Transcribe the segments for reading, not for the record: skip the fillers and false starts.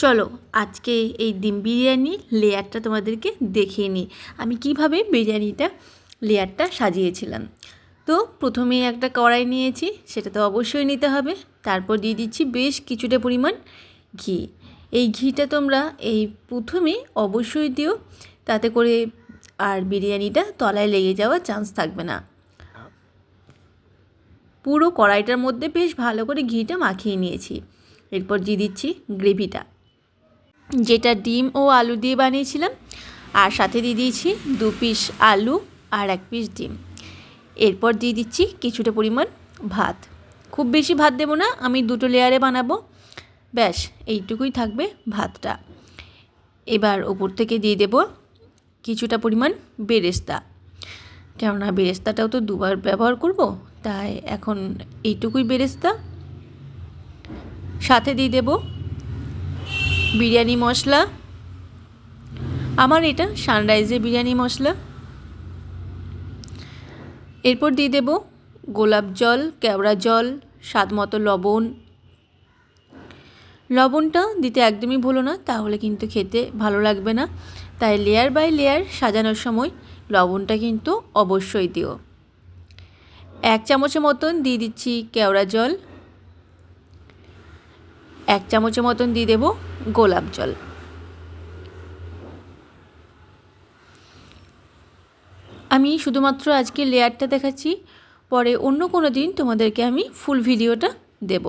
চলো আজকে এই ডিম বিরিয়ানি লেয়ারটা তোমাদেরকে দেখিয়ে নিই আমি কিভাবে বিরিয়ানিটা লেয়ারটা সাজিয়েছিলাম। তো প্রথমে একটা কড়াই নিয়েছি, সেটা তো অবশ্যই নিতে হবে। তারপর দিয়ে দিচ্ছি বেশ কিছুটা পরিমাণ ঘি। এই ঘিটা তোমরা এই প্রথমে অবশ্যই দিও, তাতে করে আর বিরিয়ানিটা তলায় লেগে যাওয়ার চান্স থাকবে না। পুরো কড়াইটার মধ্যে বেশ ভালো করে ঘিটা মাখিয়ে নিয়েছি। এরপর দিয়ে দিচ্ছি গ্রেভিটা, যেটা ডিম ও আলু দিয়ে বানিয়েছিলাম, আর সাথে দিয়ে দিয়েছি 2 পিস আলু আর 1 পিস ডিম। এরপর দিয়ে দিচ্ছি কিছুটা পরিমাণ ভাত, খুব বেশি ভাত দেবো না, আমি 2টো লেয়ারে বানাবো, ব্যাস এইটুকুই থাকবে ভাতটা। এবার ওপর থেকে দিয়ে দেব কিছুটা পরিমাণ বেরেস্তা, কেননা বেরেস্তাটাও তো 2বার ব্যবহার করব, তাই এখন এইটুকুই বেরেস্তা। সাথে দিয়ে দেব বিরিয়ানি মশলা, আমার এটা সানরাইজের বিরিয়ানি মশলা। এরপর দিয়ে দেব গোলাপ জল, কেওড়া জল, স্বাদ মতো লবণ। লবণটা দিতে একদমই ভুলো না, তাহলে কিন্তু খেতে ভালো লাগবে না। তাই লেয়ার বাই লেয়ার সাজানোর সময় লবণটা কিন্তু অবশ্যই দিও। 1 চামচের মতন দিয়ে দিচ্ছি কেওড়া জল, 1 চামচের মতন দিয়ে দেব গোলাপ জল। আমি শুধুমাত্র আজকে লেয়ারটা দেখাচ্ছি, পরে অন্য কোনো দিন তোমাদেরকে আমি ফুল ভিডিওটা দেব।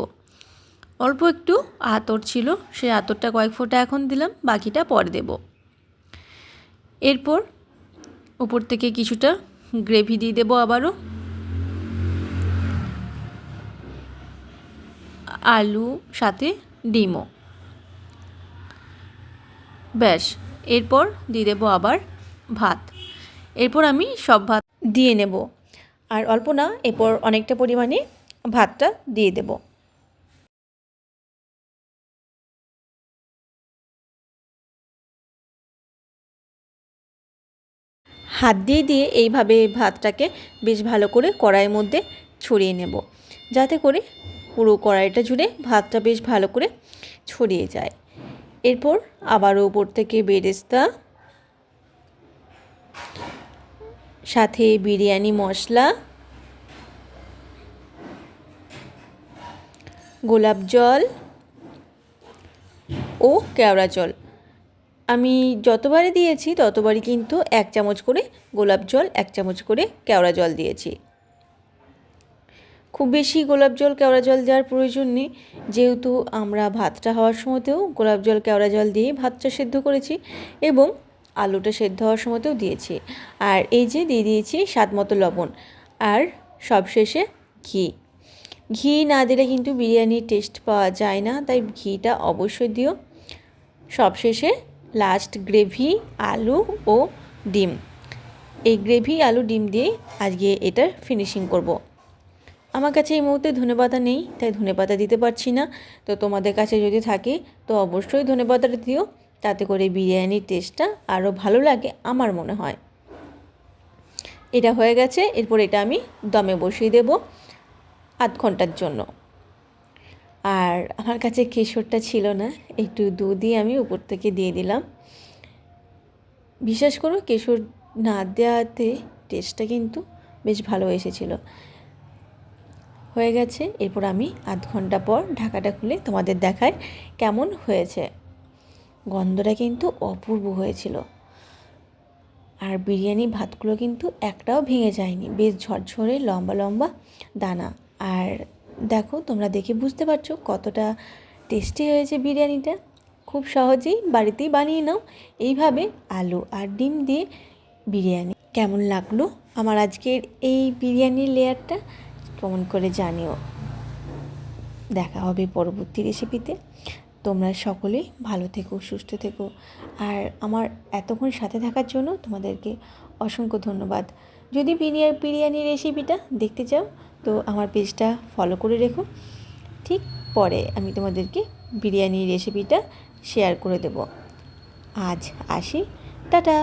অল্প একটু আতর ছিল, সেই আতরটা কয়েক ফোঁটা এখন দিলাম, বাকিটা পরে দেব। এরপর উপর থেকে কিছুটা গ্রেভি দিয়ে দেবো আবারও, আলু সাথে ডিমও, ব্যাস। এরপর দিয়ে দেবো আবার ভাত। এরপর আমি সব ভাত দিয়ে নেব, আর অল্প না, এরপর অনেকটা পরিমাণে ভাতটা দিয়ে দেব। হাত দিয়ে দিয়ে এইভাবে ভাতটাকে বেশ ভালো করে কড়াইয়ের মধ্যে ছড়িয়ে নেব, যাতে করে পুরো কড়াইটা জুড়ে ভাতটা বেশ ভালো করে ছড়িয়ে যায়। এরপর আবারও উপর থেকে বেরেস্তা, সাথে বিরিয়ানি মশলা, গোলাপ জল ও কেওড়া জল। আমি যতবারই দিয়েছি ততবারই কিন্তু 1 চামচ করে গোলাপ জল, 1 চামচ করে কেওড়া জল দিয়েছি। খুব বেশি গোলাপ জল কেওড়া জল দেওয়ার প্রয়োজন নেই, যেহেতু আমরা ভাতটা হওয়ার সময়তেও গোলাপ জল কেওড়া জল দিয়ে ভাতটা সেদ্ধ করেছি এবং আলুটা সেদ্ধ হওয়ার সময়তেও দিয়েছি। আর এই যে দিয়ে দিয়েছি স্বাদ মতো লবণ, আর সবশেষে ঘি। ঘি না দিলে কিন্তু বিরিয়ানির টেস্ট পাওয়া যায় না, তাই ঘিটা অবশ্যই দিও। সবশেষে লাস্ট গ্রেভি, আলু ও ডিম। এই গ্রেভি আলু ডিম দিয়ে আজকে এটার ফিনিশিং করব। আমার কাছে এই মুহূর্তে ধনেপাতা নেই, তাই ধনেপাতা দিতে পারছি না। তো তোমাদের কাছে যদি থাকে তো অবশ্যই ধনেপাতাটা দিও, তাতে করে বিরিয়ানির টেস্টটা আরও ভালো লাগে আমার মনে হয়। এটা হয়ে গেছে, এরপর এটা আমি দমে বসিয়ে দেব আধ ঘন্টার জন্য। আর আমার কাছে কেশরটা ছিল না, একটু দুধই আমি উপর থেকে দিয়ে দিলাম। বিশ্বাস করো, কেশর না দেওয়াতে টেস্টটা কিন্তু বেশ ভালো এসেছিলো। হয়ে গেছে, এরপর আমি আধ ঘন্টা পর ঢাকাটা খুলে তোমাদের দেখাই কেমন হয়েছে। গন্ধটা কিন্তু অপূর্ব হয়েছিল, আর বিরিয়ানি ভাতগুলো কিন্তু একটাও ভেঙে যায়নি, বেশ ঝরঝরে লম্বা লম্বা দানা। আর দেখো, তোমরা দেখে বুঝতে পারছো কতটা টেস্টি হয়েছে বিরিয়ানিটা। খুব সহজেই বাড়িতেই বানিয়ে নাও এইভাবে আলু আর ডিম দিয়ে বিরিয়ানি। কেমন লাগলো আমার আজকের এই বিরিয়ানির লেয়ারটা কমেন্ট করে জানিও। দেখা হবে পরবর্তী রেসিপিতে। তোমরা সকলেই ভালো থেকো, সুস্থ থেকো, আর আমার এতক্ষণ সাথে থাকার জন্য তোমাদেরকে অসংখ্য ধন্যবাদ। যদি বিরিয়ানির রেসিপিটা দেখতে চাও তো আমার পেজটা ফলো করে রেখো, ঠিক পরে আমি তোমাদেরকে বিরিয়ানির রেসিপিটা শেয়ার করে দেব। আজ আসি, টাটা।